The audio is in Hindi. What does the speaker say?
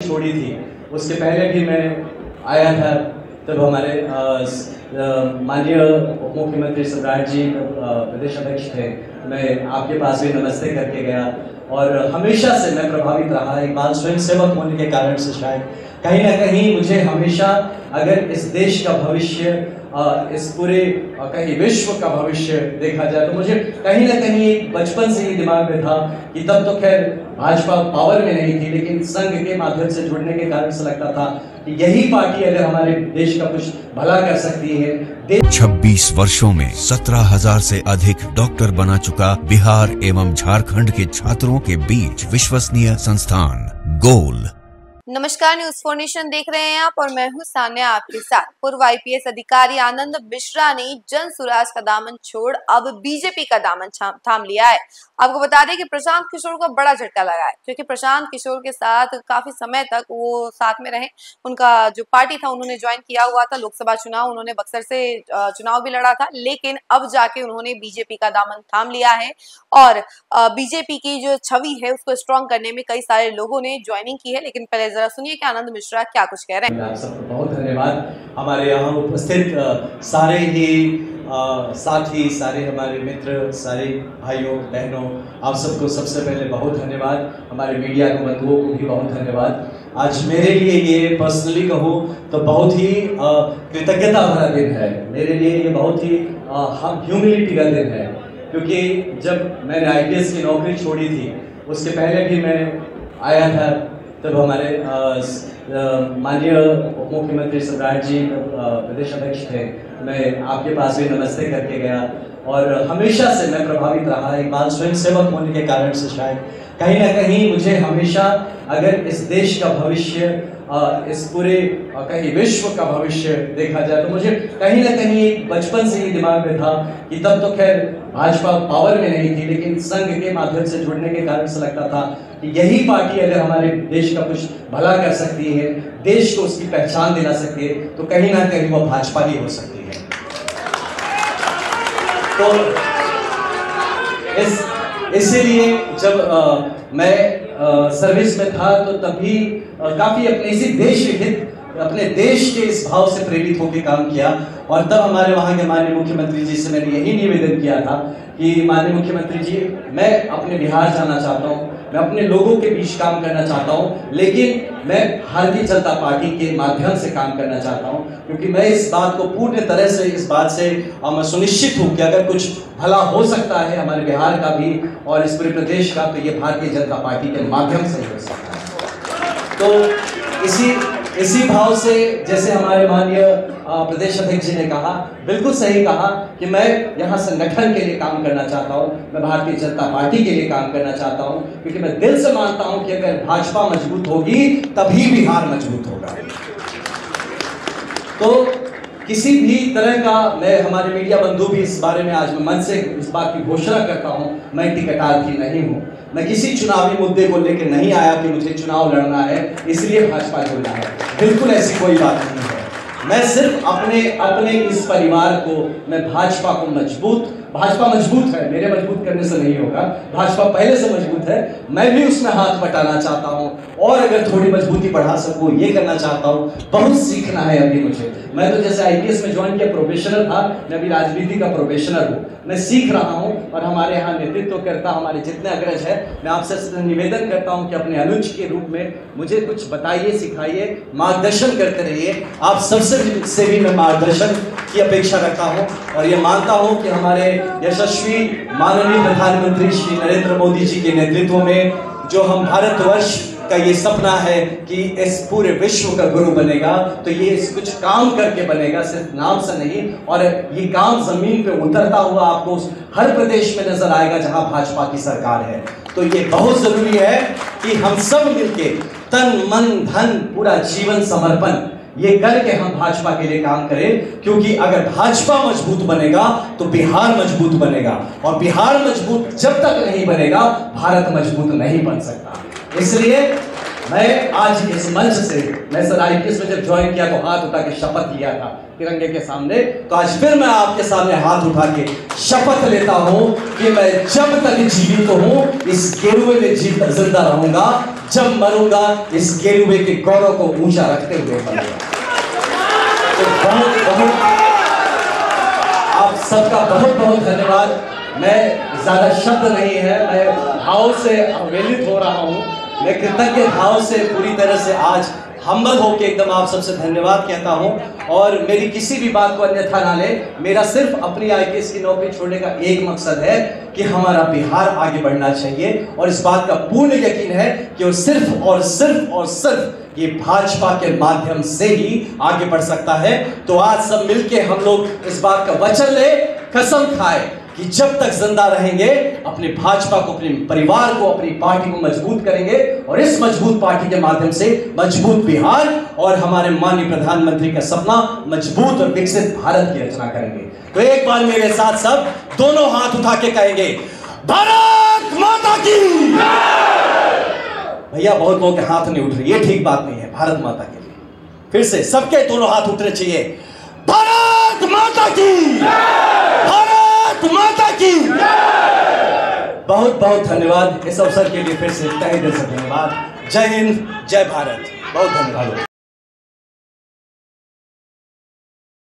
छोड़ी थी, उसके पहले भी मैं आया था। तब हमारे माननीय उप मुख्यमंत्री सम्राट जी प्रदेश अध्यक्ष थे। मैं आपके पास भी नमस्ते करके गया और हमेशा से मैं प्रभावित रहा। एक बाल स्वयं सेवक होने के कारण से शायद कहीं ना कहीं मुझे हमेशा, अगर इस देश का भविष्य, इस पूरे कहीं विश्व का भविष्य देखा जाए, तो मुझे कहीं ना कहीं बचपन से ही दिमाग में था कि तब तो खैर भाजपा पावर में नहीं थी, लेकिन संघ के माध्यम से जुड़ने के कारण से लगता था कि यही पार्टी अगर हमारे देश का कुछ भला कर सकती है। 26 वर्षों में 17,000 से अधिक डॉक्टर बना चुका बिहार एवं झारखंड के छात्रों के बीच विश्वसनीय संस्थान गोल। नमस्कार, न्यूज 4 नेशन देख रहे हैं आप और मैं हूं सान्या आपके साथ। पूर्व आईपीएस अधिकारी आनंद मिश्रा ने जन सुराज का दामन छोड़ अब बीजेपी का दामन थाम लिया है। आपको बता दें कि प्रशांत किशोर को बड़ा झटका लगा है, क्योंकि प्रशांत किशोर के साथ काफी समय तक वो साथ में रहे। उनका जो पार्टी था उन्होंने ज्वाइन किया हुआ था। लोकसभा चुनाव उन्होंने बक्सर से चुनाव भी लड़ा था, लेकिन अब जाके उन्होंने बीजेपी का दामन थाम लिया है और बीजेपी की जो छवि है उसको स्ट्रॉन्ग करने में कई सारे लोगों ने ज्वाइनिंग की है। लेकिन पहले जरा सुनिए कि आनंद मिश्रा क्या कुछ कह रहे हैं। आप सबको बहुत धन्यवाद। हमारे यहाँ उपस्थित सारे ही साथी, सारे हमारे मित्र, सारे भाइयों बहनों, आप सबको सबसे पहले बहुत धन्यवाद। हमारे मीडिया के बंधुओं को भी बहुत धन्यवाद। आज मेरे लिए ये पर्सनली कहूँ तो बहुत ही कृतज्ञता भरा दिन है। मेरे लिए ये बहुत ही ह्यूमिलिटी का दिन है, क्योंकि जब मैंने आईपीएस की नौकरी छोड़ी थी, उसके पहले भी मैं आया था। तब हमारे माननीय उप मुख्यमंत्री सम्राट जी प्रदेश अध्यक्ष थे। मैं आपके पास भी नमस्ते करके गया और हमेशा से मैं प्रभावित रहा। एक बाल स्वयं सेवक होने के कारण से शायद कहीं ना कहीं मुझे हमेशा, अगर इस देश का भविष्य, इस पूरे कहीं विश्व का भविष्य देखा जाए, तो मुझे कहीं ना कहीं बचपन से ही दिमाग में था कि तब तो खैर भाजपा पावर में नहीं थी, लेकिन संघ के माध्यम से जुड़ने के कारण से लगता था कि यही पार्टी अगर हमारे देश का कुछ भला कर सकती है, देश को उसकी पहचान दिला सकती है, तो कहीं ना कहीं वो भाजपा ही हो सकती है। तो इसीलिए जब मैं सर्विस में था तो तभी काफी अपने इसी देश हित, अपने देश के इस भाव से प्रेरित होकर काम किया। और तब हमारे वहाँ के माननीय मुख्यमंत्री जी से मैंने यही निवेदन किया था कि माननीय मुख्यमंत्री जी, मैं अपने बिहार जाना चाहता हूँ, मैं अपने लोगों के बीच काम करना चाहता हूँ, लेकिन मैं भारतीय जनता पार्टी के माध्यम से काम करना चाहता हूँ, क्योंकि मैं इस बात को पूर्ण तरह से, इस बात से मैं सुनिश्चित हूँ कि अगर कुछ भला हो सकता है हमारे बिहार का भी और इस पूरे प्रदेश का, तो ये भारतीय जनता पार्टी के माध्यम से ही हो सकता है। तो इसी भाव से, जैसे हमारे माननीय प्रदेश अध्यक्ष जी ने कहा, बिल्कुल सही कहा कि मैं यहाँ संगठन के लिए काम करना चाहता हूँ, मैं भारतीय जनता पार्टी के लिए काम करना चाहता हूँ, क्योंकि मैं दिल से मानता हूँ कि अगर भाजपा मजबूत होगी तभी बिहार मजबूत होगा। तो किसी भी तरह का, मैं हमारे मीडिया बंधु भी इस बारे में आज मैं मन से इस बात की घोषणा करता हूं, मैं टिकटार्थी नहीं हूं। मैं किसी चुनावी मुद्दे को लेकर नहीं आया कि मुझे चुनाव लड़ना है इसलिए भाजपा जुड़ना है, बिल्कुल ऐसी कोई बात नहीं है। मैं सिर्फ अपने इस परिवार को, मैं भाजपा मजबूत है, मेरे मजबूत करने से नहीं होगा, भाजपा पहले से मजबूत है, मैं भी उसमें हाथ बटाना चाहता हूं और अगर थोड़ी मजबूती बढ़ा सकूं ये करना चाहता हूं। बहुत सीखना है अभी मुझे। मैं तो जैसे आईपीएस में ज्वाइन किया प्रोबेशनर था, मैं अभी राजनीति का प्रोबेशनर हूं, मैं सीख रहा हूं और हमारे यहाँ नेतृत्व करता हमारे जितने अग्रज है, मैं आपसे निवेदन करता हूं कि अपने अनुज के रूप में मुझे कुछ बताइए, सिखाइए, मार्गदर्शन करते रहिए। आप सबसे भी मैं मार्गदर्शन की अपेक्षा रखता हूं और ये मानता हूं कि हमारे यशस्वी माननीय प्रधानमंत्री श्री नरेंद्र मोदी जी के नेतृत्व में जो हम भारतवर्ष का ये सपना है कि इस पूरे विश्व का गुरु बनेगा, तो ये कुछ काम करके बनेगा, सिर्फ नाम से नहीं। और ये काम जमीन पे उतरता हुआ आपको हर प्रदेश में नजर आएगा जहां भाजपा की सरकार है। तो ये बहुत जरूरी है कि हम सब मिलके तन मन धन पूरा जीवन समर्पण ये करके हम भाजपा के लिए काम करें, क्योंकि अगर भाजपा मजबूत बनेगा तो बिहार मजबूत बनेगा और बिहार मजबूत जब तक नहीं बनेगा भारत मजबूत नहीं बन सकता। इसलिए मैं आज इस मंच से, मैं सर IPS में जब ज्वाइन किया तो हाथ उठा के शपथ लिया था तिरंगे के सामने, तो आज फिर मैं आपके सामने हाथ उठा के शपथ लेता हूं कि मैं जब तक जीवित हूं इस गेरुए में जिंदा रहूंगा, जब मरूंगा इस गेरुए के गौरव को ऊंचा रखते हुए मरूंगा। तो बहुत आप सबका बहुत बहुत धन्यवाद। मैं ज्यादा शब्द नहीं है, मैं भाव से अवहेलित हो रहा हूं, मैं कृतज्ञ भाव से पूरी तरह से आज हम्बल होकर एकदम आप सबसे धन्यवाद कहता हूं। और मेरी किसी भी बात को अन्यथा ना ले, मेरा सिर्फ अपनी IPS की नौकरी छोड़ने का एक मकसद है कि हमारा बिहार आगे बढ़ना चाहिए, और इस बात का पूर्ण यकीन है कि वो सिर्फ और सिर्फ और सिर्फ ये भाजपा के माध्यम से ही आगे बढ़ सकता है। तो आज सब मिलके हम लोग इस बात का वचन ले, कसम खाए कि जब तक जिंदा रहेंगे अपने भाजपा को, अपने परिवार को, अपनी पार्टी को मजबूत करेंगे, और इस मजबूत पार्टी के माध्यम से मजबूत बिहार और हमारे माननीय प्रधानमंत्री का सपना मजबूत और विकसित भारत की रचना करेंगे। तो एक बार मेरे साथ सब दोनों हाथ उठा के कहेंगे, भारत माता की। भैया बहुत लोगों के हाथ नहीं उठ रहे, ये ठीक बात नहीं है। भारत माता के लिए फिर से सबके दोनों हाथ उठने चाहिए। भारत माता की, भारत माता की। बहुत बहुत धन्यवाद इस अवसर के लिए, फिर से तहे दिल से धन्यवाद। जय हिंद, जय भारत। बहुत धन्यवाद।